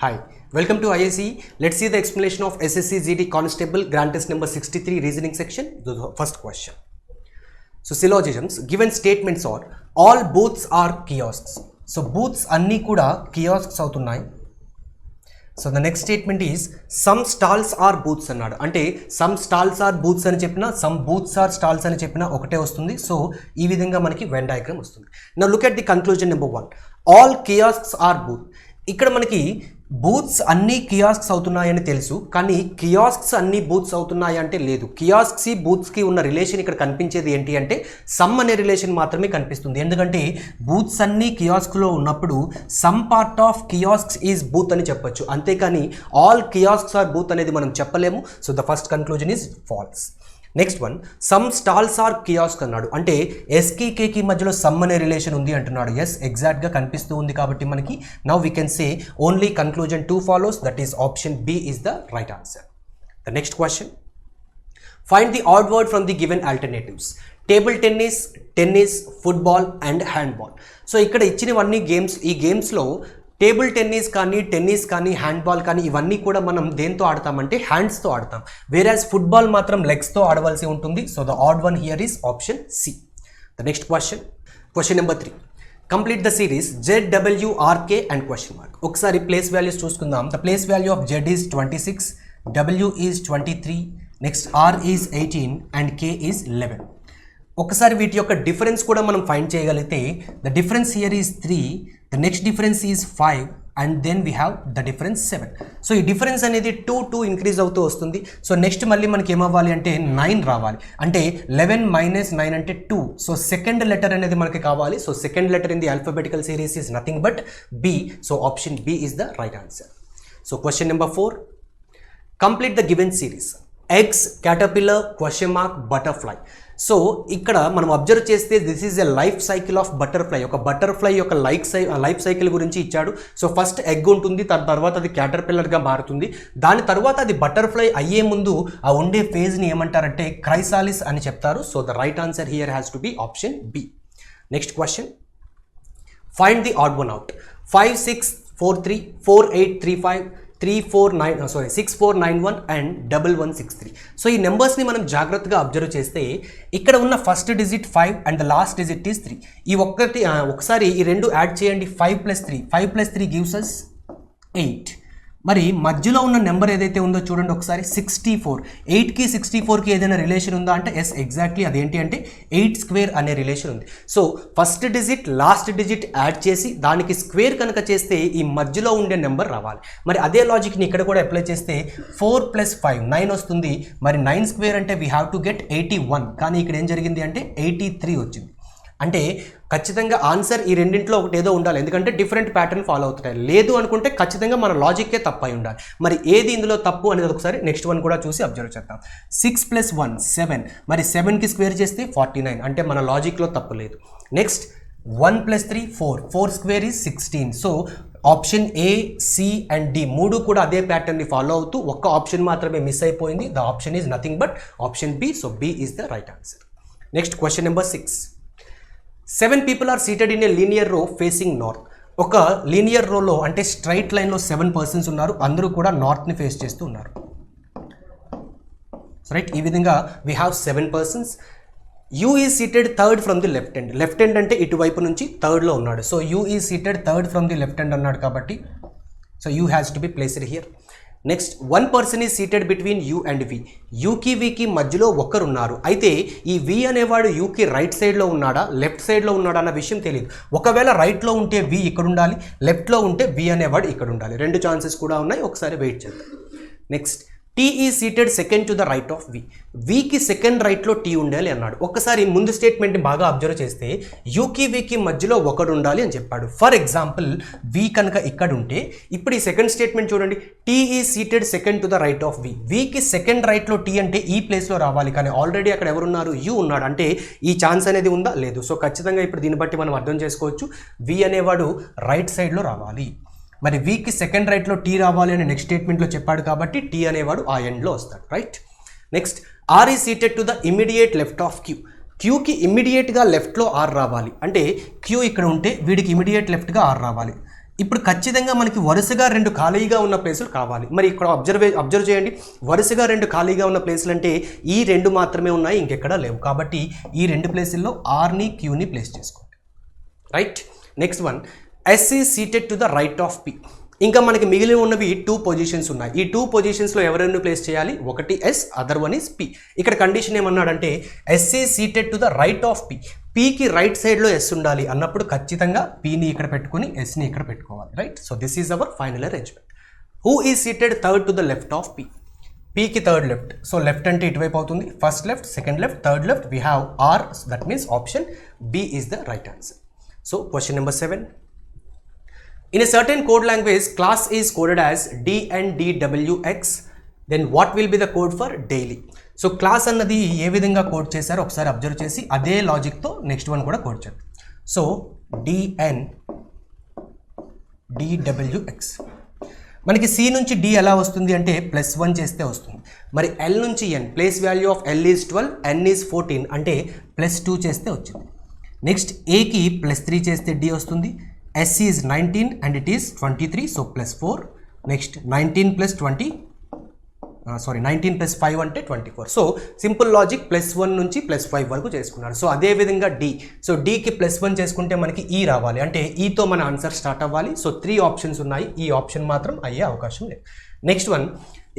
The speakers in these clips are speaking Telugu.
Hi, welcome to IAC. Let's see the explanation of SSC GD Constable Grant Test number 63 reasoning section. The first question. So syllogisms, given statements are all booths are kiosks. So booths anni kuda kiosks avutunnai. So the next statement is some stalls are booths అన్నాడు. అంటే some stalls are booths అని చెప్పినా some booths are stalls అని చెప్పినా ఒకటే వస్తుంది. సో ఈ విధంగా మనకి వెన్ డయాగ్రామ్ వస్తుంది. Now look at the conclusion number 1. All kiosks are booths. ఇక్కడ మనకి బూత్స్ అన్ని కియాస్క్స్ అవుతున్నాయని తెలుసు, కానీ కియాస్క్స్ అన్ని బూత్స్ అవుతున్నాయి అంటే లేదు. కియాస్క్స్ బూత్స్కి ఉన్న రిలేషన్ ఇక్కడ కనిపించేది ఏంటి అంటే సమ్ అనే రిలేషన్ మాత్రమే కనిపిస్తుంది. ఎందుకంటే బూత్స్ అన్ని కియాస్క్లో ఉన్నప్పుడు some part of kiosks is booth అని చెప్పొచ్చు, అంతేకాని ఆల్ కియాస్క్స్ ఆర్ బూత్ అనేది మనం చెప్పలేము. So the first conclusion is false. Next one, some stalls are kiosk అన్నాడు. అంటే ఎస్కి కేకి మధ్యలో సమ్ అనే రిలేషన్ ఉంది అంటున్నాడు. ఎస్, ఎగ్జాక్ట్గా కనిపిస్తూ ఉంది కాబట్టి మనకి now we can say only conclusion 2 follows, that is option B is the right answer. The next question, find the odd word from the given alternatives. Table tennis, tennis, football and handball. So ఇక్కడ ఇచ్చినవన్నీ గేమ్స్. ఈ గేమ్స్లో టేబుల్ టెన్నిస్ కానీ, టెన్నిస్ కానీ, హ్యాండ్బాల్ కానీ ఇవన్నీ కూడా మనం దేంతో ఆడతామంటే హ్యాండ్స్తో ఆడతాం. వేరాజ్ ఫుట్బాల్ మాత్రం లెగ్స్తో ఆడవలసి ఉంటుంది. So the odd one here is option C. The next question, question number 3. Complete the series ZWRK and question mark. ఒకసారి ప్లేస్ వాల్యూస్ చూసుకుందాం. The place value of Z is 26, W is 23, next R is 18 and K is 11. ఒకసారి వీటి యొక్క డిఫరెన్స్ కూడా మనం ఫైండ్ చేయగలిగితే the difference here is 3, the next difference is 5 and then we have the difference 7. So ఈ డిఫరెన్స్ అనేది 2 ఇంక్రీజ్ అవుతూ వస్తుంది. సో నెక్స్ట్ మళ్ళీ మనకి ఏమవ్వాలి అంటే 9 రావాలి. అంటే 11 మైనస్ 9 అంటే 2. సో సెకండ్ లెటర్ అనేది మనకి కావాలి. So second letter in the alphabetical series is nothing but B. So option B is the right answer. So question number 4, complete the given series. Eggs, caterpillar, question mark, butterfly. So ఇక్కడ మనం అబ్జర్వ్ చేస్తే this is a life cycle of butterfly. ఒక బటర్ఫ్లై యొక్క లైఫ్ సైకిల్ గురించి ఇచ్చాడు. సో ఫస్ట్ ఎగ్ ఉంటుంది, దాని తర్వాత అది క్యాటర్పిల్లర్గా మారుతుంది. దాని తర్వాత అది బటర్ఫ్లై అయ్యే ముందు ఆ ఉండే ఫేజ్ని ఏమంటారంటే క్రైసాలిస్ అని చెప్తారు. So the right answer here has to B option B. Next question, find the odd one out. 5, 6, 4, 3, 4, 8, 3, 5, 3, 4, 9 6, 4, 9, 1 and 1, 1, 6, 3. So ఈ నెంబర్స్ని మనం జాగ్రత్తగా అబ్జర్వ్ చేస్తే ఇక్కడ ఉన్న first digit 5 and the last digit is 3. ఈ ఒకసారి ఈ రెండు యాడ్ చేయండి. 5 + 3, 5 + 3 గివ్స్ us 8. మరి మధ్యలో ఉన్న నెంబర్ ఏదైతే ఉందో చూడండి ఒకసారి, 64. 8కి 64కి ఏదైనా రిలేషన్ ఉందా అంటే ఎస్, ఎగ్జాక్ట్లీ అదేంటి అంటే 8 స్క్వేర్ అనే రిలేషన్ ఉంది. So first digit last digit add చేసి దానికి స్క్వేర్ కనుక చేస్తే ఈ మధ్యలో ఉండే నెంబర్ రావాలి. మరి అదే లాజిక్ని ఇక్కడ కూడా అప్లై చేస్తే 4 + 5 9 వస్తుంది. మరి 9 స్క్వేర్ అంటే వీ హ్యావ్ టు గెట్ 81. కానీ ఇక్కడ ఏం జరిగింది అంటే 83 వచ్చింది. అంటే ఖచ్చితంగా ఆన్సర్ ఈ రెండింటిలో ఒకటి ఏదో ఉండాలి, ఎందుకంటే డిఫరెంట్ ప్యాటర్న్ ఫాలో అవుతున్నాయి. లేదు అనుకుంటే ఖచ్చితంగా మన లాజిక్కే తప్పై ఉండాలి. మరి ఏది ఇందులో తప్పు అనేది ఒకసారి నెక్స్ట్ వన్ కూడా చూసి అబ్జర్వ్ చేద్దాం. 6 + 1 7. మరి 7కి స్క్వేర్ చేస్తే 49. అంటే మన లాజిక్లో తప్పు లేదు. Next 1 + 3 4. 4 square is 16. So option A, C and D మూడు కూడా అదే ప్యాటర్న్ని ఫాలో అవుతూ ఒక్క ఆప్షన్ మాత్రమే మిస్ అయిపోయింది. The option is nothing but option B. So B is the right answer. Next question number 6. 7 people are seated in a linear row facing north. ఒక లీనియర్ రోలో అంటే స్ట్రైట్ లైన్లో 7 persons ఉన్నారు. అందరూ కూడా నార్త్ని ఫేస్ చేస్తూ ఉన్నారు. రైట్, ఈ విధంగా we have 7 persons. U is seated third from the left end. Left end అంటే ఇటువైపు నుంచి థర్డ్లో ఉన్నాడు. So U is seated third from the left end అన్నాడు కాబట్టి so U has to be placed here. Next 1 person is seated between U and V. యూకి వీకి మధ్యలో ఒకరున్నారు. అయితే ఈ V అనేవాడు యూకి రైట్ సైడ్లో ఉన్నాడా లెఫ్ట్ సైడ్లో ఉన్నాడా అన్న విషయం తెలియదు. ఒకవేళ రైట్లో ఉంటే V ఇక్కడ ఉండాలి, లెఫ్ట్లో ఉంటే V అనేవాడు ఇక్కడ ఉండాలి. రెండు ఛాన్సెస్ కూడా ఉన్నాయి. ఒకసారి వెయిట్ చేద్దాం. Next T is seated second to the right of V. Vకి సెకండ్ రైట్లో T ఉండాలి అన్నాడు. ఒక్కసారి ముందు స్టేట్మెంట్ని బాగా అబ్జర్వ్ చేస్తే యూకి వీకి మధ్యలో ఒకడు ఉండాలి అని చెప్పాడు. ఫర్ ఎగ్జాంపుల్ V కనుక ఇక్కడ ఉంటే ఇప్పుడు ఈ సెకండ్ స్టేట్మెంట్ చూడండి, T is seated second to the right of V. Vకి సెకండ్ రైట్లో T అంటే ఈ ప్లేస్లో రావాలి, కానీ ఆల్రెడీ అక్కడ ఎవరున్నారు U ఉన్నాడు. అంటే ఈ ఛాన్స్ అనేది ఉందా లేదు. సో ఖచ్చితంగా ఇప్పుడు దీన్ని బట్టి మనం అర్థం చేసుకోవచ్చు V అనేవాడు రైట్ సైడ్లో రావాలి. మరి వీకి సెకండ్ రైట్లో T రావాలి అని నెక్స్ట్ స్టేట్మెంట్లో చెప్పాడు కాబట్టి T అనేవాడు ఆ ఎండ్లో వస్తాడు. Right, next R is seated to the immediate left of Q. Qకి ఇమీడియట్గా లెఫ్ట్లో R రావాలి. అంటే Q ఇక్కడ ఉంటే వీడికి ఇమీడియట్ లెఫ్ట్గా R రావాలి. ఇప్పుడు ఖచ్చితంగా మనకి వరుసగా 2 ఖాళీగా ఉన్న ప్లేసులు కావాలి. మరి ఇక్కడ అబ్జర్వ్ చేయండి, వరుసగా 2 ఖాళీగా ఉన్న ప్లేసులు అంటే ఈ 2 మాత్రమే ఉన్నాయి, ఇంకెక్కడా లేవు. కాబట్టి ఈ 2 ప్లేసుల్లో ఆర్ని క్యూని ప్లేస్ చేసుకోండి. Right. Next one, S is seated to the right of P. ఇంకా మనకి మిగిలి ఉన్నవి 2 పొజిషన్స్ ఉన్నాయి. ఈ 2 పొజిషన్స్లో ఎవరెన్ని ప్లేస్ చేయాలి? ఒకటి S, other one is P. ఇక్కడ కండిషన్ ఏమన్నాడంటే S is seated to the right of P. పీకి రైట్ సైడ్లో ఎస్ ఉండాలి అన్నప్పుడు ఖచ్చితంగా పీని ఇక్కడ పెట్టుకుని ఎస్ని ఇక్కడ పెట్టుకోవాలి. Right. So this is our final arrangement. Who is seated third to the left of P? పీకి థర్డ్ లెఫ్ట్. సో లెఫ్ట్ అంటే ఇటువైపు అవుతుంది. First left, second left, third left. We have R, that means option B is the right answer. So question number 7. In a certain code language, class is coded as DNDWX. Then what will be the code for daily? So class అన్నది ఏ విధంగా కోడ్ చేశారో ఒకసారి అబ్జర్వ్ చేసి అదే లాజిక్తో నెక్స్ట్ వన్ కూడా కోడ్ చేద్దాం. So DNDWX. మనకి సి నుంచి డి ఎలా వస్తుంది అంటే +1 చేస్తే వస్తుంది. మరి ఎల్ నుంచి N, place value of L is 12, N is 14 అంటే +2 చేస్తే వచ్చింది. నెక్స్ట్ ఏకి +3 చేస్తే డి వస్తుంది. S is 19 and it is 23, so +4. Next 19 plus 5 అంటే 24. సో సింపుల్ లాజిక్ +1 నుంచి +5 వరకు చేసుకున్నారు. సో అదే విధంగా డి. సో డికి +1 చేసుకుంటే మనకి ఈ రావాలి, అంటే ఈతో మన ఆన్సర్ స్టార్ట్ అవ్వాలి. సో 3 ఆప్షన్స్ ఉన్నాయి, ఈ ఆప్షన్ మాత్రం అయ్యే అవకాశం లేదు. నెక్స్ట్ వన్,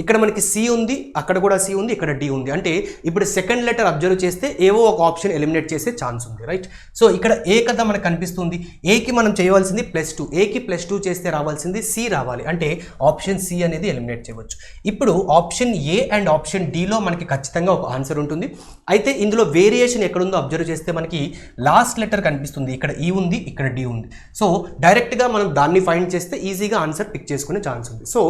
ఇక్కడ మనకి సి ఉంది, అక్కడ కూడా సి ఉంది, ఇక్కడ డి ఉంది. అంటే ఇప్పుడు సెకండ్ లెటర్ అబ్జర్వ్ చేస్తే ఏవో ఒక ఆప్షన్ ఎలిమినేట్ చేసే ఛాన్స్ ఉంది. రైట్. సో ఇక్కడ ఏ కదా మనకు కనిపిస్తుంది, ఏకి మనం చేయవలసింది +2, ఏకి +2 చేస్తే రావాల్సింది సి రావాలి, అంటే ఆప్షన్ సి అనేది ఎలిమినేట్ చేయవచ్చు. ఇప్పుడు ఆప్షన్ ఏ అండ్ ఆప్షన్ డిలో మనకి ఖచ్చితంగా ఒక ఆన్సర్ ఉంటుంది. అయితే ఇందులో వేరియేషన్ ఎక్కడుందో అబ్జర్వ్ చేస్తే మనకి లాస్ట్ లెటర్ కనిపిస్తుంది, ఇక్కడ ఈ ఉంది, ఇక్కడ డి ఉంది. సో డైరెక్ట్గా మనం దాన్ని ఫైండ్ చేస్తే ఈజీగా ఆన్సర్ పిక్ చేసుకునే ఛాన్స్ ఉంది. సో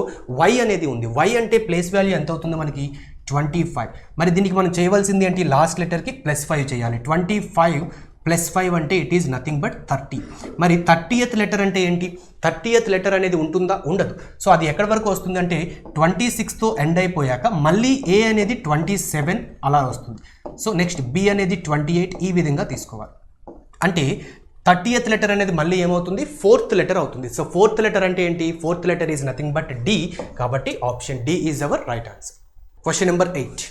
వై అనేది ఉంది. వై అంటే ప్లేస్ వాల్యూ ఎంత అవుతుంది మనకి 25. మరి దీనికి మనం చేయవలసింది ఏంటి, లాస్ట్ లెటర్కి +5 చేయాలి. 25 + 5 అంటే ఇట్ ఈజ్ నథింగ్ బట్ 30. మరి 30th లెటర్ అంటే ఏంటి, 30th లెటర్ అనేది ఉంటుందా, ఉండదు. సో అది ఎక్కడి వరకు వస్తుంది అంటే 26తో ఎండ్ అయిపోయాక మళ్ళీ ఏ అనేది 27 అలా వస్తుంది. సో నెక్స్ట్ బి అనేది 28, ఈ విధంగా తీసుకోవాలి. అంటే 30th లెటర్ అనేది మళ్ళీ ఏమవుతుంది, 4th లెటర్ అవుతుంది. సో 4th లెటర్ అంటే ఏంటి, 4th letter is nothing but D. కాబట్టి option D is our right answer. Question number 8.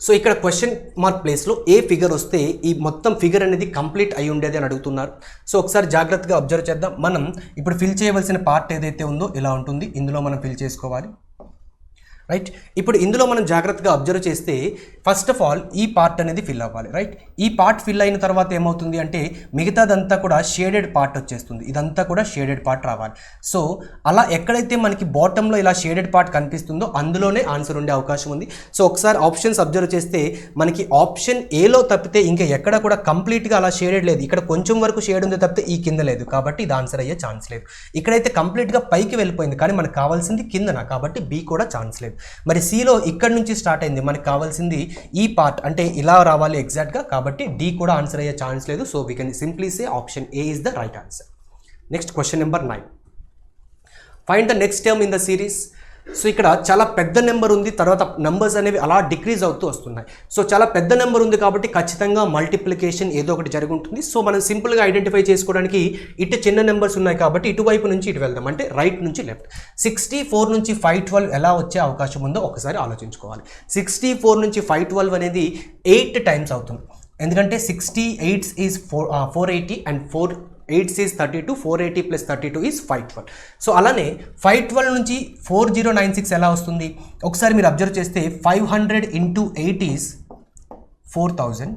So ఇక్కడ క్వశ్చన్ మార్క్ ప్లేస్లో ఏ ఫిగర్ వస్తే ఈ మొత్తం ఫిగర్ అనేది కంప్లీట్ అయి ఉండేది అని అడుగుతున్నారు. సో ఒకసారి జాగ్రత్తగా అబ్జర్వ్ చేద్దాం. మనం ఇప్పుడు ఫిల్ చేయవలసిన పార్ట్ ఏదైతే ఉందో ఇలా ఉంటుంది, ఇందులో మనం ఫిల్ చేసుకోవాలి. రైట్. ఇప్పుడు ఇందులో మనం జాగ్రత్తగా అబ్జర్వ్ చేస్తే ఫస్ట్ ఆఫ్ ఆల్ ఈ పార్ట్ అనేది ఫిల్ అవ్వాలి. రైట్. ఈ పార్ట్ ఫిల్ అయిన తర్వాత ఏమవుతుంది అంటే మిగతాదంతా కూడా షేడెడ్ పార్ట్ వచ్చేస్తుంది, ఇదంతా కూడా షేడెడ్ పార్ట్ రావాలి. సో అలా ఎక్కడైతే మనకి బాటంలో ఇలా షేడెడ్ పార్ట్ కనిపిస్తుందో అందులోనే ఆన్సర్ ఉండే అవకాశం ఉంది. సో ఒకసారి ఆప్షన్స్ అబ్జర్వ్ చేస్తే మనకి ఆప్షన్ ఏలో తప్పితే ఇంకా ఎక్కడ కూడా కంప్లీట్గా అలా షేడెడ్ లేదు. ఇక్కడ కొంచెం వరకు షేడ్ ఉంది తప్పితే ఈ కింద లేదు, కాబట్టి ఇది ఆన్సర్ అయ్యే ఛాన్స్ లేదు. ఇక్కడైతే కంప్లీట్గా పైకి వెళ్ళిపోయింది, కానీ మనకు కావాల్సింది కిందన, కాబట్టి బి కూడా ఛాన్స్ లేదు. మరి సిలో ఇక్కడ నుంచి స్టార్ట్ అయింది, మనకి కావాల్సింది ఈ పార్ట్, అంటే ఇలా రావాలి ఎగ్జాక్ట్గా, కాబట్టి డి కూడా ఆన్సర్ అయ్యే ఛాన్స్ లేదు. So we can simply say option A is the right answer. Next question number 9. Find the next term in the series. So ఇక్కడ చాలా పెద్ద నెంబర్ ఉంది, తర్వాత నెంబర్స్ అనేవి అలా డిక్రీజ్ అవుతూ వస్తున్నాయి. సో చాలా పెద్ద నెంబర్ ఉంది కాబట్టి ఖచ్చితంగా మల్టిప్లికేషన్ ఏదో ఒకటి జరిగి ఉంటుంది. సో మనం సింపుల్గా ఐడెంటిఫై చేసుకోవడానికి ఇటు చిన్న నెంబర్స్ ఉన్నాయి కాబట్టి ఇటువైపు నుంచి ఇటు వెళ్దాం, అంటే రైట్ నుంచి లెఫ్ట్. 64 నుంచి 512 ఎలా వచ్చే అవకాశం ఉందో ఒకసారి ఆలోచించుకోవాలి. 64 నుంచి 512 అనేది 8 టైమ్స్ అవుతుంది, ఎందుకంటే 68 is 480 and 8 is 32, 480 plus 32 is 512. So అలానే 512 నుంచి 4096 ఎలా వస్తుంది ఒకసారి మీరు అబ్జర్వ్ చేస్తే 500 into 8 is 4000.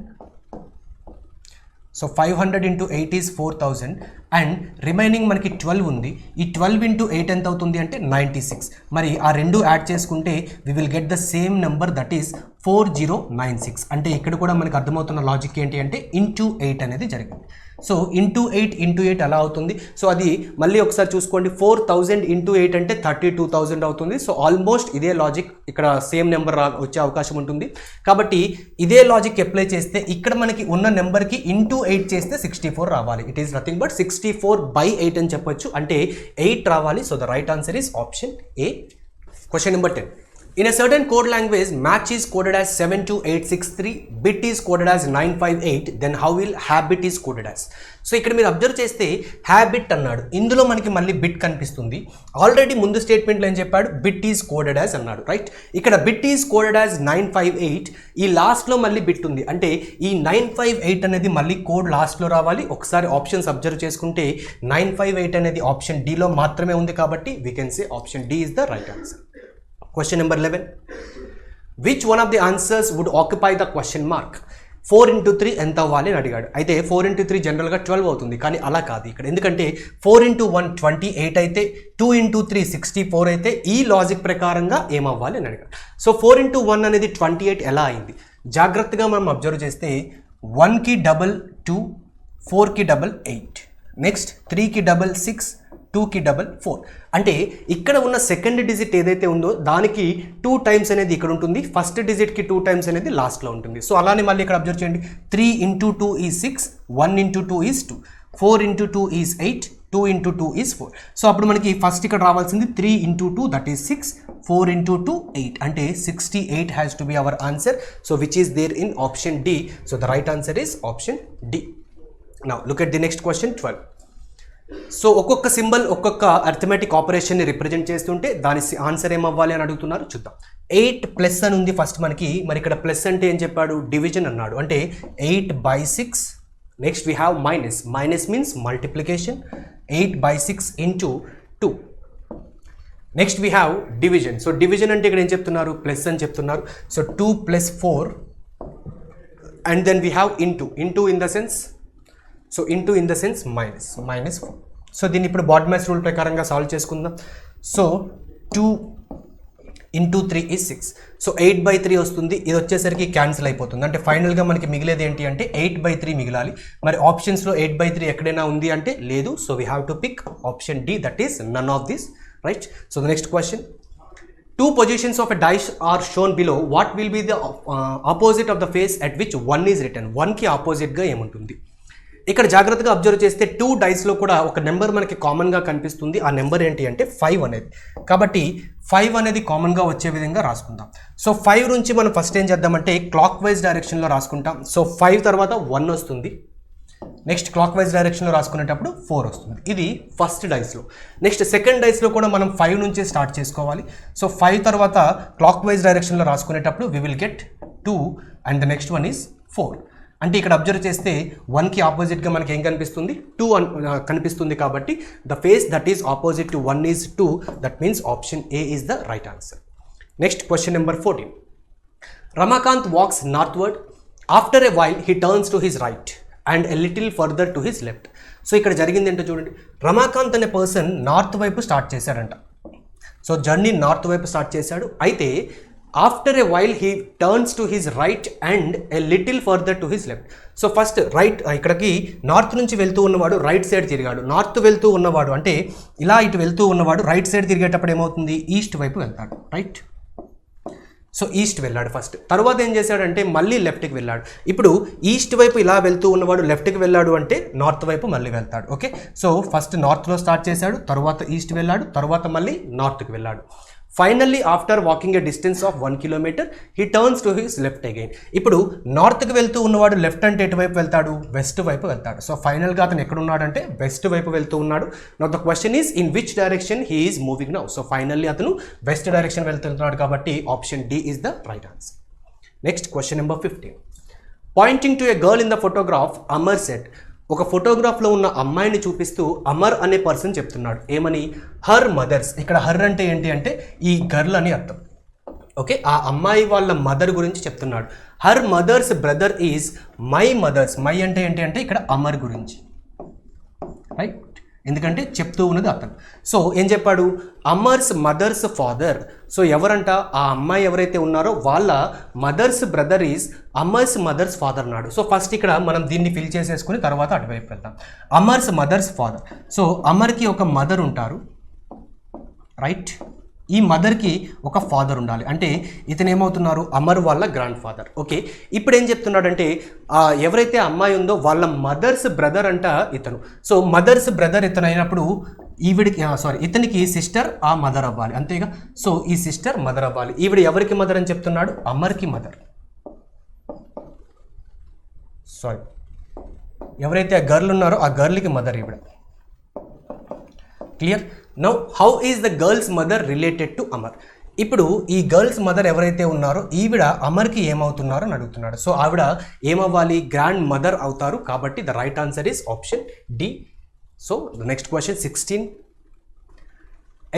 So 500 into 8 is 4000 and remaining మనకి 12 ఉంది. ఈ 12 into 8 ఎంత అవుతుంది అంటే 96. మరి ఆ రెండు యాడ్ చేసుకుంటే we will get the same number, that is 4096. అంటే ఇక్కడ కూడా మనకి అర్థమవుతున్న లాజిక్ ఏంటి అంటే ఇంటూ 8 అనేది జరిగింది. సో ఇంటూ 8 ఎలా అవుతుంది, సో అది మళ్ళీ ఒకసారి చూసుకోండి. 4000 into 8 అంటే 32000 అవుతుంది. సో ఆల్మోస్ట్ ఇదే లాజిక్ ఇక్కడ సేమ్ నెంబర్ వచ్చే అవకాశం ఉంటుంది. కాబట్టి ఇదే లాజిక్ అప్లై చేస్తే ఇక్కడ మనకి ఉన్న నెంబర్కి ఇంటూ 8 చేస్తే 64 రావాలి. ఇట్ ఈస్ నథింగ్ బట్ 64/8 అని చెప్పొచ్చు, అంటే 8 రావాలి. So the right answer is option A. Question number 10. In a certain code language, match is coded as 72863, bit is coded as 958, then how will habit is coded as? So ఇక్కడ మీరు అబ్జర్వ్ చేస్తే హ్యాబిట్ అన్నాడు, ఇందులో మనకి మళ్ళీ బిట్ కనిపిస్తుంది. ఆల్రెడీ ముందు స్టేట్మెంట్లో ఏం చెప్పాడు, బిట్ ఈజ్ కోడెడ్ యాజ్ అన్నాడు, రైట్? ఇక్కడ బిట్ ఈజ్ కోడెడ్ యాజ్ 958, ఈ లాస్ట్లో మళ్ళీ బిట్ ఉంది, అంటే ఈ 958 అనేది మళ్ళీ కోడ్ లాస్ట్లో రావాలి. ఒకసారి ఆప్షన్స్ అబ్జర్వ్ చేసుకుంటే 958 అనేది ఆప్షన్ డిలో మాత్రమే ఉంది, కాబట్టి we can say option D is the right answer. Question number 11. Which one of the answers would occupy the question mark? 4 into 3 ఎంత అవ్వాలి అని అడిగాడు. అయితే 4 into 3 జనరల్గా 12 అవుతుంది, కానీ అలా కాదు ఇక్కడ. ఎందుకంటే 4 into 1 28 అయితే, 2 into 3 64 అయితే ఈ లాజిక్ ప్రకారంగా ఏమవ్వాలి అని అడిగాడు. సో 4 into 1 అనేది 28 ఎలా అయింది? జాగ్రత్తగా మనం అబ్జర్వ్ చేస్తే 1కి డబల్ 2, 4కి డబల్ 8, నెక్స్ట్ 3కి డబల్ 6, 2కి డబల్ 4. అంటే ఇక్కడ ఉన్న సెకండ్ డిజిట్ ఏదైతే ఉందో దానికి 2 టైమ్స్ అనేది ఇక్కడ ఉంటుంది, ఫస్ట్ డిజిట్కి 2 టైమ్స్ అనేది లాస్ట్లో ఉంటుంది. సో అలానే మళ్ళీ ఇక్కడ అబ్జర్వ్ చేయండి, 3 into 2 is 6, 1 into 2 is 2, 4 into 2 is 8, 2 into 2 is 4. So అప్పుడు మనకి ఫస్ట్ ఇక్కడ రావాల్సింది 3 into 2 దట్ ఈస్ 6, 4 into 2 8, అంటే 68 has to be our answer. So which is there in option D. So the right answer is option D. Now look at the next question 12. So ఒక్కొక్క సింబల్ ఒక్కొక్క అర్థమెటిక్ ఆపరేషన్ని రిప్రజెంట్ చేస్తుంటే దాని ఆన్సర్ ఏమవ్వాలి అని అడుగుతున్నారు, చూద్దాం. 8 ప్లస్ అని ఉంది ఫస్ట్ మనకి, మరి ఇక్కడ ప్లస్ అంటే ఏం చెప్పాడు, డివిజన్ అన్నాడు, అంటే 8/6. Next we have minus, minus means multiplication, 8/6 into 2. Next we have division. So division అంటే ఇక్కడ ఏం చెప్తున్నారు, ప్లస్ అని చెప్తున్నారు. So 2 + 4 and then we have into in the sense, so into in the sense minus 4. So దీన్ని ఇప్పుడు బాడ్ మ్యాథ్స్ రూల్ ప్రకారంగా సాల్వ్ చేసుకుందాం. So 2 into 3 is 6. సో 8/3 వస్తుంది, ఇది వచ్చేసరికి క్యాన్సిల్ అయిపోతుంది, అంటే ఫైనల్గా మనకి మిగిలేది ఏంటి అంటే 8/3 మిగిలాలి. మరి ఆప్షన్స్లో 8/3 ఎక్కడైనా ఉంది అంటే లేదు. So we have to pick option D, that is none of this, right? So the next question. 2 positions of a dice are shown below. What will be the opposite of the face at which 1 is written? 1కి ఆపోజిట్గా ఏముంటుంది? ఇక్కడ జాగ్రత్తగా అబ్జర్వ్ చేస్తే 2 డైస్లో కూడా ఒక నెంబర్ మనకి కామన్గా కనిపిస్తుంది. ఆ నెంబర్ ఏంటి అంటే 5 అనేది. కాబట్టి 5 అనేది కామన్గా వచ్చే విధంగా రాసుకుందాం. సో 5 నుంచి మనం ఫస్ట్ ఏం చేద్దామంటే క్లాక్ వైజ్ డైరెక్షన్లో రాసుకుంటాం. సో 5 తర్వాత 1 వస్తుంది, నెక్స్ట్ క్లాక్ వైజ్ డైరెక్షన్లో రాసుకునేటప్పుడు 4 వస్తుంది. ఇది ఫస్ట్ డైస్లో. నెక్స్ట్ సెకండ్ డైస్లో కూడా మనం 5 నుంచే స్టార్ట్ చేసుకోవాలి. సో 5 తర్వాత క్లాక్ వైజ్ డైరెక్షన్లో రాసుకునేటప్పుడు we will get 2 and the next one is 4. అంటే ఇక్కడ అబ్జర్వ్ చేస్తే 1కి ఆపోజిట్గా మనకి ఏం కనిపిస్తుంది, 2 కనిపిస్తుంది. కాబట్టి the face that is opposite to 1 is 2, that means option A is the right answer. Next question number 14. Ramakant walks northward. After a while he turns to his right and a little further to his left. So ఇక్కడ జరిగింది ఏంటో చూడండి, రమాకాంత్ అనే పర్సన్ నార్త్ వైపు స్టార్ట్ చేశాడంట. సో జర్నీ నార్త్ వైపు స్టార్ట్ చేశాడు. అయితే after a while he turns to his right and a little further to his left. So first right, ఇక్కడికి నార్త్ నుంచి వెళ్తూ ఉన్నవాడు రైట్ సైడ్ తిరిగాడు. నార్త్ వెళ్తూ ఉన్నవాడు అంటే ఇలా ఇటు వెళ్తూ ఉన్నవాడు రైట్ సైడ్ తిరిగేటప్పుడు ఏమవుతుంది, ఈస్ట్ వైపు వెళ్తాడు, రైట్? సో ఈస్ట్ వెళ్ళాడు ఫస్ట్. తర్వాత ఏం చేశాడంటే మళ్ళీ లెఫ్ట్కి వెళ్ళాడు. ఇప్పుడు ఈస్ట్ వైపు ఇలా వెళ్తూ ఉన్నవాడు లెఫ్ట్కి వెళ్ళాడు అంటే నార్త్ వైపు మళ్ళీ వెళ్తాడు. ఓకే, సో ఫస్ట్ నార్త్లో స్టార్ట్ చేశాడు, తర్వాత ఈస్ట్ వెళ్ళాడు, తర్వాత మళ్ళీ నార్త్కి వెళ్ళాడు. Finally after walking a distance of 1 kilometer he turns to his left again. ఇప్పుడు నార్త్కి వెళ్తూ ఉన్నవాడు లెఫ్ట్ అంటే ఎటువైపు వెళ్తాడు, వెస్ట్ వైపు వెళ్తాడు. సో ఫైనల్గా అతను ఎక్కడ ఉన్నాడంటే వెస్ట్ వైపు వెళ్తూ ఉన్నాడు. Now the question is in which direction he is moving now. So finally అతను వెస్ట్ డైరెక్షన్ వెళ్తున్నాడు, కాబట్టి option D is the right answer. Next question number 15. Pointing to a girl in the photograph, Amar said. ఒక ఫోటోగ్రాఫ్లో ఉన్న అమ్మాయిని చూపిస్తూ అమర్ అనే పర్సన్ చెప్తున్నాడు ఏమని, హర్ మదర్స్. ఇక్కడ హర్ అంటే ఏంటి అంటే ఈ గర్ల్ అని అర్థం. ఓకే, ఆ అమ్మాయి వాళ్ళ మదర్ గురించి చెప్తున్నాడు. Her mothers brother is my mother's. My అంటే ఏంటి అంటే ఇక్కడ అమర్ గురించి, రైట్? ఎందుకంటే చెప్తూ ఉన్నది అతను. సో ఏం చెప్పాడు, అమర్స్ మదర్స్ ఫాదర్. సో ఎవరంట, ఆ అమ్మాయి ఎవరైతే ఉన్నారో వాళ్ళ mother's brother is Amar's mother's father అన్నాడు. సో ఫస్ట్ ఇక్కడ మనం దీన్ని ఫిల్ చేసేసుకుని తర్వాత అటువైపు వెళ్దాం. Amar's mother's father. సో అమర్కి ఒక మదర్ ఉంటారు, రైట్? ఈ మదర్కి ఒక ఫాదర్ ఉండాలి, అంటే ఇతను ఏమవుతున్నారు, అమర్ వాళ్ళ గ్రాండ్ ఫాదర్. ఓకే, ఇప్పుడు ఏం చెప్తున్నాడంటే ఎవరైతే అమ్మాయి ఉందో వాళ్ళ మదర్స్ బ్రదర్ అంట ఇతను. సో మదర్స్ బ్రదర్ ఇతను అయినప్పుడు ఈవిడికి ఇతనికి సిస్టర్ ఆ మదర్ అవ్వాలి అంతేగా. సో ఈ సిస్టర్ మదర్ అవ్వాలి. ఈవిడ ఎవరికి మదర్ అని చెప్తున్నాడు? అమర్కి మదర్. ఎవరైతే ఆ గర్ల్ ఉన్నారో ఆ గర్ల్కి మదర్ ఈవిడ. Clear? Now how is the girls mother related to Amar? ఇప్పుడు ఈ గర్ల్స్ మదర్ ఎవరైతే ఉన్నారో ఈవిడ అమర్కి ఏమవుతున్నారో అని అడుగుతున్నాడు. సో ఆవిడ ఏమవ్వాలి? గ్రాండ్ మదర్ అవుతారు. కాబట్టి the right answer is option D. So the next question 16.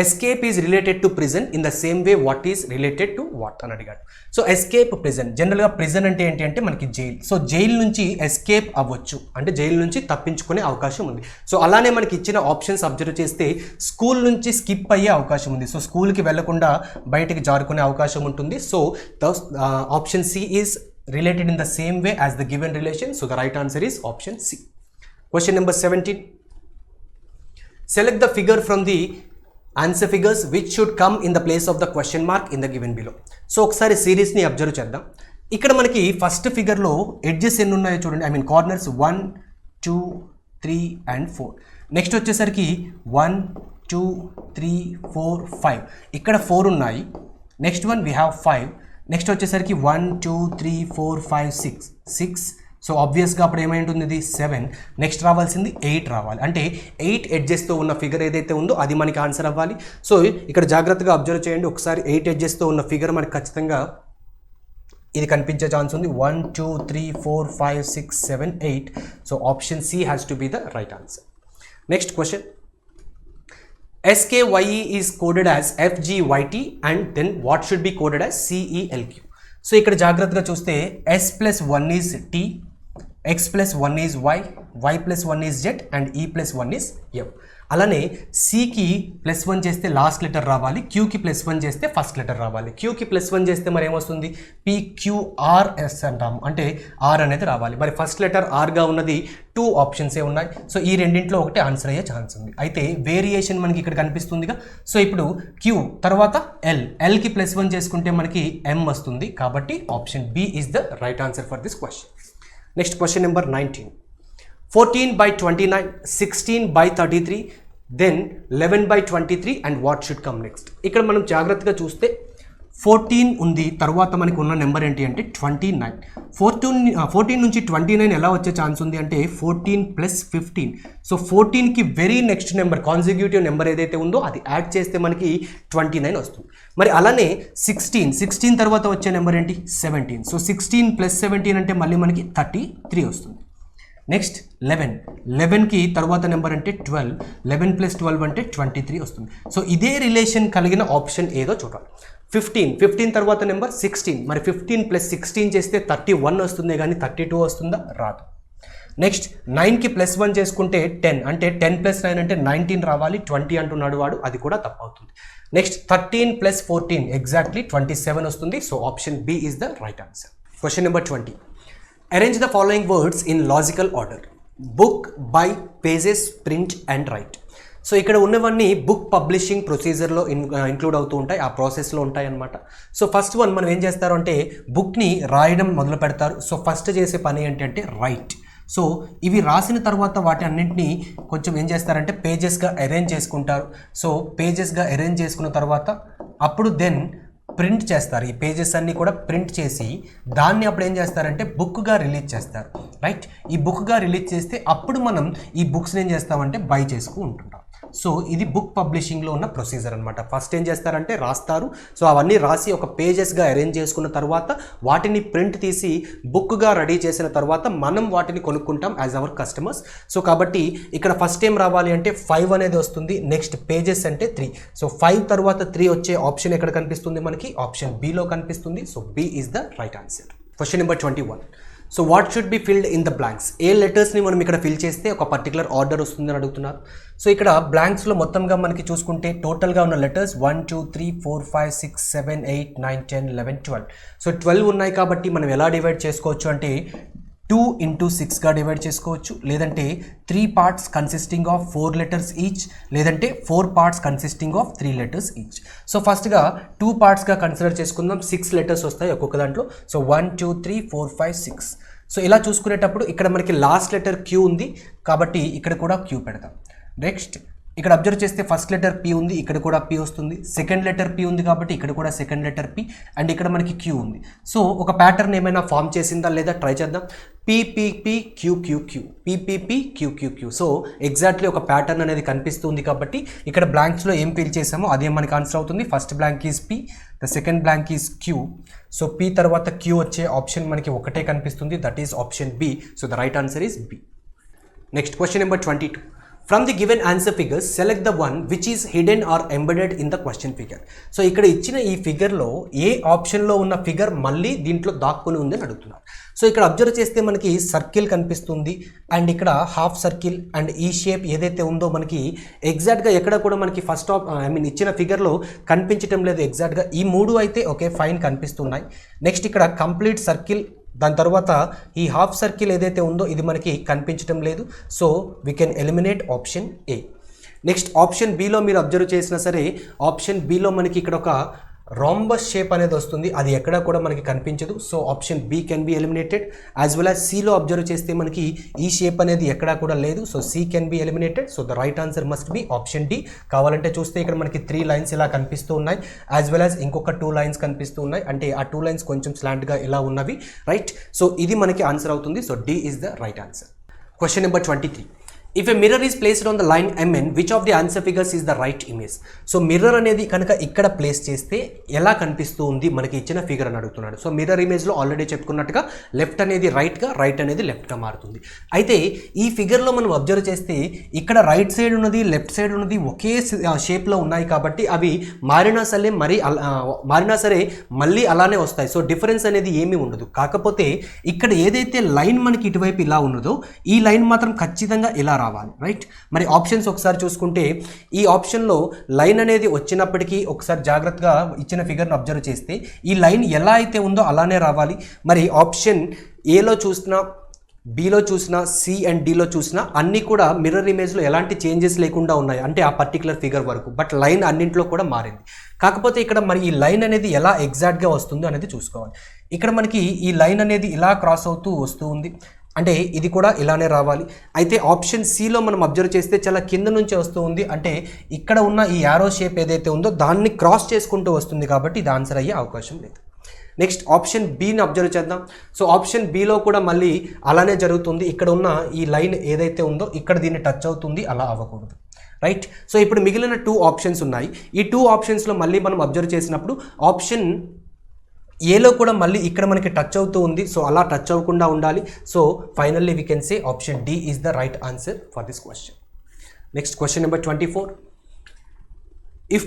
Escape is related to prison in the same way what is related to what అని అడిగాడు. సో ఎస్కేప్ ప్రిజన్, జనరల్గా ప్రిజన్ అంటే ఏంటి అంటే మనకి జైల్. సో జైల్ నుంచి ఎస్కేప్ అవ్వచ్చు అంటే జైలు నుంచి తప్పించుకునే అవకాశం ఉంది. సో అలానే మనకి ఇచ్చిన ఆప్షన్స్ అబ్జర్వ్ చేస్తే స్కూల్ నుంచి స్కిప్ అయ్యే అవకాశం ఉంది. సో స్కూల్కి వెళ్లకుండా బయటికి జారుకునే అవకాశం ఉంటుంది. So the option C is related in the same way as the given relation. So the right answer is option C. Question number 17. Select the figure from the answer figures which should come in the place of the question mark in the given below. So ఒకసారి సిరీస్ని అబ్జర్వ్ చేద్దాం. ఇక్కడ మనకి ఫస్ట్ ఫిగర్లో ఎడ్జెస్ ఎన్ని ఉన్నాయో చూడండి. Corners 1, 2, 3 and 4. నెక్స్ట్ వచ్చేసరికి 1, 2, 3, 4, 5. ఇక్కడ 4 ఉన్నాయి. Next one we have 5. Next వచ్చేసరికి 1, 2, 3, 4, 5, 6. సో ఆబ్వియస్గా అప్పుడు ఏమైంటుంది? ఇది 7. నెక్స్ట్ రావాల్సింది 8 రావాలి. అంటే 8 ఎడ్జెస్తో ఉన్న ఫిగర్ ఏదైతే ఉందో అది మనకి ఆన్సర్ అవ్వాలి. సో ఇక్కడ జాగ్రత్తగా అబ్జర్వ్ చేయండి ఒకసారి. 8 ఎడ్జెస్తో ఉన్న ఫిగర్ మనకి ఖచ్చితంగా ఇది కనిపించే ఛాన్స్ ఉంది. 1, 2, 3, 4, 5, 6, 7, 8. So option C has to be the right answer. Next question. SKYE is coded as FGYT and then what should be coded as CELQ? So ఇక్కడ జాగ్రత్తగా చూస్తే S+1 is T, X+1 is Y, Y+1 is Z and E+1 is F. అలానే సికి +1 చేస్తే లాస్ట్ లెటర్ రావాలి, క్యూకి +1 చేస్తే ఫస్ట్ లెటర్ రావాలి. క్యూకి +1 చేస్తే మరి ఏమొస్తుంది? PQRS అంటాము, అంటే ఆర్ అనేది రావాలి. మరి ఫస్ట్ లెటర్ ఆర్గా ఉన్నది 2 ఆప్షన్సే ఉన్నాయి. సో ఈ రెండింటిలో ఒకటి ఆన్సర్ అయ్యే ఛాన్స్ ఉంది. అయితే వేరియేషన్ మనకి ఇక్కడ కనిపిస్తుందిగా. సో ఇప్పుడు క్యూ తర్వాత ఎల్కి +1 చేసుకుంటే మనకి M వస్తుంది. కాబట్టి option B is the right answer for this question. Next question number 19. 14/29, 16/33, then 11/23 and what should come next? ఇక్కడ మనం జాగ్రత్తగా చూస్తే 14 ఉంది, తర్వాత మనకు ఉన్న నెంబర్ ఏంటి అంటే 29. 14 నుంచి 29 ఎలా వచ్చే ఛాన్స్ ఉంది అంటే 14 + 15. సో 14కి very next number consecutive number ఏదైతే ఉందో అది యాడ్ చేస్తే మనకి 29 వస్తుంది. మరి అలానే 16 తర్వాత వచ్చే నెంబర్ ఏంటి? 17. సో 16 + 17 అంటే మళ్ళీ మనకి 33 వస్తుంది. నెక్స్ట్ 11కి తర్వాత నెంబర్ అంటే 12. 11 + 12 అంటే 23 వస్తుంది. సో ఇదే రిలేషన్ కలిగిన ఆప్షన్ ఏదో చూడాలి. 15 తర్వాత నెంబర్ 16. మరి 15 + 16 చేస్తే 31 వస్తుంది, కానీ 32 వస్తుందా? రాదు. నెక్స్ట్ 9కి +1 చేసుకుంటే 10, అంటే 10 + 9 అంటే 19 రావాలి. 20 అంటున్నాడు వాడు, అది కూడా తప్పు అవుతుంది. నెక్స్ట్ 13 + 14 ఎగ్జాక్ట్లీ 27 వస్తుంది. So option B is the right answer. Question number 20. Arrange the following words in logical order: book, buy, pages, print and write. So ఇక్కడ ఉన్నవన్నీ బుక్ పబ్లిషింగ్ ప్రొసీజర్లో ఇంక్లూడ్ అవుతూ ఉంటాయి, ఆ ప్రాసెస్లో ఉంటాయి అన్నమాట. సో ఫస్ట్ వన్ మనం ఏం చేస్తారు అంటే బుక్ని రాయడం మొదలు పెడతారు. సో ఫస్ట్ చేసే పని ఏంటంటే రైట్. సో ఇవి రాసిన తర్వాత వాటి అన్నింటినీ కొంచెం ఏం చేస్తారంటే పేజెస్గా అరేంజ్ చేసుకుంటారు. సో పేజెస్గా అరేంజ్ చేసుకున్న తర్వాత అప్పుడు దెన్ ప్రింట్ చేస్తారు. ఈ పేజెస్ అన్నీ కూడా ప్రింట్ చేసి దాన్ని అప్పుడు ఏం చేస్తారంటే బుక్గా రిలీజ్ చేస్తారు. రైట్, ఈ బుక్గా రిలీజ్ చేస్తే అప్పుడు మనం ఈ బుక్స్ని ఏం చేస్తామంటే బై చేసుకుంటుంటాం. సో ఇది బుక్ పబ్లిషింగ్లో ఉన్న ప్రొసీజర్ అనమాట. ఫస్ట్ ఏం చేస్తారంటే రాస్తారు. సో అవన్నీ రాసి ఒక పేజెస్గా అరేంజ్ చేసుకున్న తర్వాత వాటిని ప్రింట్ తీసి బుక్గా రెడీ చేసిన తర్వాత మనం వాటిని కొనుక్కుంటాం యాజ్ అవర్ కస్టమర్స్. సో కాబట్టి ఇక్కడ ఫస్ట్ ఏం రావాలి అంటే 5 అనేది వస్తుంది. నెక్స్ట్ పేజెస్ అంటే 3. సో 5 తర్వాత 3 వచ్చే ఆప్షన్ ఎక్కడ కనిపిస్తుంది మనకి? ఆప్షన్ బిలో కనిపిస్తుంది. So B is the right answer. Question number 21. So what should be filled in the blanks? ఏ లెటర్స్ని మనం ఇక్కడ ఫిల్ చేస్తే ఒక పర్టికులర్ ఆర్డర్ వస్తుందని అడుగుతున్నారు. సో ఇక్కడ బ్లాంక్స్లో మొత్తంగా మనకి చూసుకుంటే టోటల్గా ఉన్న లెటర్స్ 1, 2, 3, 4, 5, 6, 7, 8, 9, 10, 11, 12. సో 12 ఉన్నాయి కాబట్టి మనం ఎలా డివైడ్ చేసుకోవచ్చు అంటే 2 × 6గా డివైడ్ చేసుకోవచ్చు, లేదంటే 3 parts consisting of 4 letters each, లేదంటే 4 parts consisting of 3 letters each. So ఫస్ట్గా 2 పార్ట్స్గా కన్సిడర్ చేసుకుందాం. 6 లెటర్స్ వస్తాయి ఒక్కొక్క దాంట్లో. సో 1, 2, 3, 4, 5, 6. సో ఇలా చూసుకునేటప్పుడు ఇక్కడ మనకి లాస్ట్ లెటర్ క్యూ ఉంది కాబట్టి ఇక్కడ కూడా క్యూ పెడతాం. నెక్స్ట్ ఇక్కడ అబ్జర్వ్ చేస్తే ఫస్ట్ లెటర్ పి ఉంది, ఇక్కడ కూడా పి వస్తుంది. సెకండ్ లెటర్ పి ఉంది కాబట్టి ఇక్కడ కూడా సెకండ్ లెటర్ పి, అండ్ ఇక్కడ మనకి క్యూ ఉంది. సో ఒక ప్యాటర్న్ ఏమైనా ఫామ్ చేసిందా లేదా ట్రై చేద్దాం. P P P Q Q Q, P P P Q Q Q. So exactly ఒక ప్యాటర్న్ అనేది కనిపిస్తుంది కాబట్టి ఇక్కడ బ్లాంక్స్లో ఏం ఫిల్ చేసామో అదే మనకి ఆన్సర్ అవుతుంది. First blank is P, the second blank is Q. So P తర్వాత క్యూ వచ్చే ఆప్షన్ మనకి ఒకటే కనిపిస్తుంది, that is option B. So the right answer is B. Next question number 22. From the given answer figures, select the one which is hidden or embedded in the question figure. So ఇక్కడ ఇచ్చిన ఈ ఫిగర్లో ఏ ఆప్షన్లో ఉన్న ఫిగర్ మళ్ళీ దీంట్లో దాక్కుని ఉందని అడుగుతున్నారు. సో ఇక్కడ అబ్జర్వ్ చేస్తే మనకి సర్కిల్ కనిపిస్తుంది, అండ్ ఇక్కడ హాఫ్ సర్కిల్ అండ్ ఈ షేప్ ఏదైతే ఉందో మనకి ఎగ్జాక్ట్గా ఎక్కడ కూడా మనకి ఫస్ట్ ఇచ్చిన ఫిగర్లో కనిపించడం లేదు ఎగ్జాక్ట్గా. ఈ మూడు అయితే ఓకే ఫైన్ కనిపిస్తున్నాయి. నెక్స్ట్ ఇక్కడ కంప్లీట్ సర్కిల్, దాని తర్వాత ఈ హాఫ్ సర్కిల్ ఏదైతే ఉందో ఇది మనకి కనిపించడం లేదు. So we can eliminate option A. Next option below మీరు అబ్జర్వ్ చేసినా సరే ఆప్షన్ బిలో మనకి ఇక్కడ ఒక రాంబస్ షేప్ అనేది వస్తుంది, అది ఎక్కడా కూడా మనకి కనిపించదు. So option B can be eliminated. As well as సిలో అబ్జర్వ్ చేస్తే మనకి ఈ షేప్ అనేది ఎక్కడా కూడా లేదు. So C can be eliminated. So the right answer must be option D. కావాలంటే చూస్తే ఇక్కడ మనకి 3 లైన్స్ ఇలా కనిపిస్తూ ఉన్నాయి, యాజ్ వెల్ యాజ్ ఇంకొక 2 లైన్స్ కనిపిస్తూ ఉన్నాయి, అంటే ఆ 2 లైన్స్ కొంచెం స్లాంట్గా ఇలా ఉన్నవి, రైట్. సో ఇది మనకి ఆన్సర్ అవుతుంది. So D is the right answer. Question number 23. If a mirror is placed on the line MN, which of the answer figures is the right image? So mirror అనేది కనుక ఇక్కడ ప్లేస్ చేస్తే ఎలా కనిపిస్తూ ఉంది మనకి ఇచ్చిన ఫిగర్ అని అడుగుతున్నాడు. సో మిర్రర్ ఇమేజ్లో ఆల్రెడీ చెప్పుకున్నట్టుగా లెఫ్ట్ అనేది రైట్గా, రైట్ అనేది లెఫ్ట్గా మారుతుంది. అయితే ఈ ఫిగర్లో మనం అబ్జర్వ్ చేస్తే ఇక్కడ రైట్ సైడ్ ఉన్నది లెఫ్ట్ సైడ్ ఉన్నది ఒకే షేప్లో ఉన్నాయి కాబట్టి అవి మారినా సరే మళ్ళీ అలానే వస్తాయి. సో డిఫరెన్స్ అనేది ఏమీ ఉండదు. కాకపోతే ఇక్కడ ఏదైతే లైన్ మనకి ఇటువైపు ఇలా ఉన్నదో ఈ లైన్ మాత్రం ఖచ్చితంగా ఇలా రావాలి, రైట్. మరి ఆప్షన్స్ ఒకసారి చూసుకుంటే ఈ ఆప్షన్లో లైన్ అనేది వచ్చినప్పటికీ ఒకసారి జాగ్రత్తగా ఇచ్చిన ఫిగర్ను అబ్జర్వ్ చేస్తే ఈ లైన్ ఎలా అయితే ఉందో అలానే రావాలి. మరి ఆప్షన్ ఏలో చూసినా, బిలో చూసినా, సి అండ్ డిలో చూసినా అన్నీ కూడా మిర్రర్ ఇమేజ్లో ఎలాంటి చేంజెస్ లేకుండా ఉన్నాయి, అంటే ఆ పర్టికులర్ ఫిగర్ వరకు. బట్ లైన్ అన్నింటిలో కూడా మారింది. కాకపోతే ఇక్కడ మరి ఈ లైన్ అనేది ఎలా ఎగ్జాక్ట్గా వస్తుందో అనేది చూసుకోవాలి. ఇక్కడ మనకి ఈ లైన్ అనేది ఇలా క్రాస్ అవుతూ వస్తూ ఉంది, అంటే ఇది కూడా ఇలానే రావాలి. అయితే ఆప్షన్ సిలో మనం అబ్జర్వ్ చేస్తే చాలా కింద నుంచి వస్తూ ఉంది, అంటే ఇక్కడ ఉన్న ఈ యారో షేప్ ఏదైతే ఉందో దాన్ని క్రాస్ చేసుకుంటూ వస్తుంది కాబట్టి ఇది ఆన్సర్ అయ్యే అవకాశం లేదు. నెక్స్ట్ ఆప్షన్ బిని అబ్జర్వ్ చేద్దాం. సో ఆప్షన్ బిలో కూడా మళ్ళీ అలానే జరుగుతుంది. ఇక్కడ ఉన్న ఈ లైన్ ఏదైతే ఉందో ఇక్కడ దీన్ని టచ్ అవుతుంది, అలా అవ్వకూడదు, రైట్. సో ఇప్పుడు మిగిలిన 2 ఆప్షన్స్ ఉన్నాయి. ఈ 2 ఆప్షన్స్లో మళ్ళీ మనం అబ్జర్వ్ చేసినప్పుడు ఆప్షన్ ఏలో కూడా మళ్ళీ ఇక్కడ మనకి టచ్ అవుతూ ఉంది. సో అలా టచ్ అవ్వకుండా ఉండాలి. So finally we can say option D is the right answer for this question. Next question number 24. If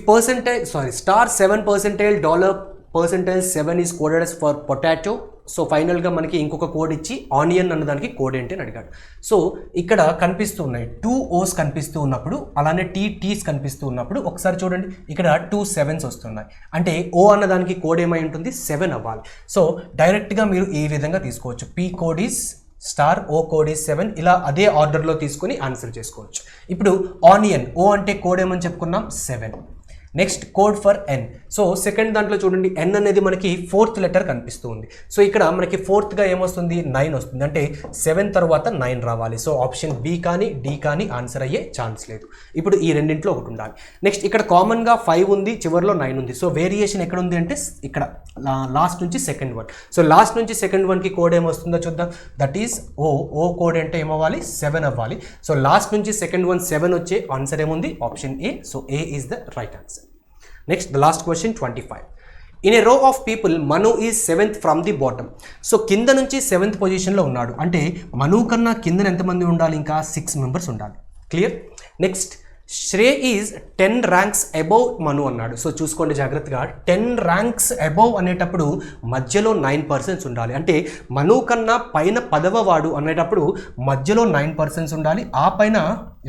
$7% $7 is coded as for potato, so ఫైనల్గా మనకి ఇంకొక కోడ్ ఇచ్చి ఆనియన్ అన్నదానికి కోడ్ ఏంటి అని అడిగాడు. సో ఇక్కడ కనిపిస్తూ ఉన్నాయి 2 O's కనిపిస్తూ ఉన్నప్పుడు, అలానే T's కనిపిస్తూ ఉన్నప్పుడు ఒకసారి చూడండి ఇక్కడ 2 7s వస్తున్నాయి, అంటే O అన్నదానికి కోడ్ ఏమై ఉంటుంది 7 అవ్వాలి. సో డైరెక్ట్గా మీరు ఈ విధంగా తీసుకోవచ్చు. P code is star, O code is 7, ఇలా అదే ఆర్డర్లో తీసుకొని ఆన్సర్ చేసుకోవచ్చు. ఇప్పుడు ఆనియన్ O అంటే కోడ్ ఏమని చెప్పుకున్నాం 7. Next code for N. So second దాంట్లో చూడండి ఎన్ అనేది మనకి 4th లెటర్ కనిపిస్తూ ఉంది. సో ఇక్కడ మనకి 4th ఏమొస్తుంది 9 వస్తుంది, అంటే 7 తర్వాత 9 రావాలి. సో ఆప్షన్ బి కానీ డి కానీ ఆన్సర్ అయ్యే ఛాన్స్ లేదు. ఇప్పుడు ఈ రెండింటిలో ఒకటి ఉండాలి. నెక్స్ట్ ఇక్కడ కామన్గా 5 ఉంది, చివరిలో 9 ఉంది. సో వేరియేషన్ ఎక్కడ ఉంది అంటే ఇక్కడ లాస్ట్ నుంచి సెకండ్ వన్. సో లాస్ట్ నుంచి సెకండ్ వన్కి కోడ్ ఏమొస్తుందో చూద్దాం. దట్ ఈస్ ఓ కోడ్ అంటే ఏమవ్వాలి 7 అవ్వాలి. సో లాస్ట్ నుంచి సెకండ్ వన్ 7 వచ్చే ఆన్సర్ ఏముంది option A. So A is the right answer. Next, the last question 25. In a row of people, Manu is 7th from the bottom. So కింద నుంచి 7th పొజిషన్లో ఉన్నాడు, అంటే మను కన్నా కింద ఎంతమంది ఉండాలి, ఇంకా 6 మెంబర్స్ ఉండాలి. Clear. Next Shrey is 10 ranks above Manu అన్నాడు. సో చూసుకోండి జాగ్రత్తగా, 10 ranks అబౌవ్ అనేటప్పుడు మధ్యలో 9 persons ఉండాలి, అంటే మను కన్నా పైన 10వ వాడు అనేటప్పుడు మధ్యలో 9 persons ఉండాలి. ఆ పైన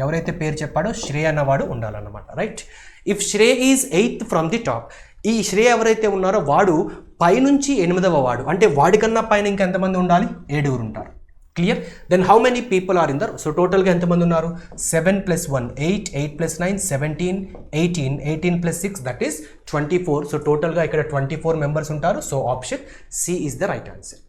ఎవరైతే పేరు చెప్పాడో శ్రే అన్నవాడు ఉండాలన్నమాట, right. If Shrey is 8th from the top, ఈ శ్రే ఎవరైతే ఉన్నారో వాడు పైనుంచి 8వ వాడు, అంటే వాడికన్నా పైన ఇంకా ఎంతమంది ఉండాలి 7 ఉంటారు. Clear. Then how many people are in there. So టోటల్గా ఎంతమంది ఉన్నారు 7 + 1 8, 8 + 9 17, 18, 18 + 6 దట్ ఈస్ 24. సో టోటల్గా ఇక్కడ 24 మెంబర్స్ ఉంటారు. So option C is the right answer.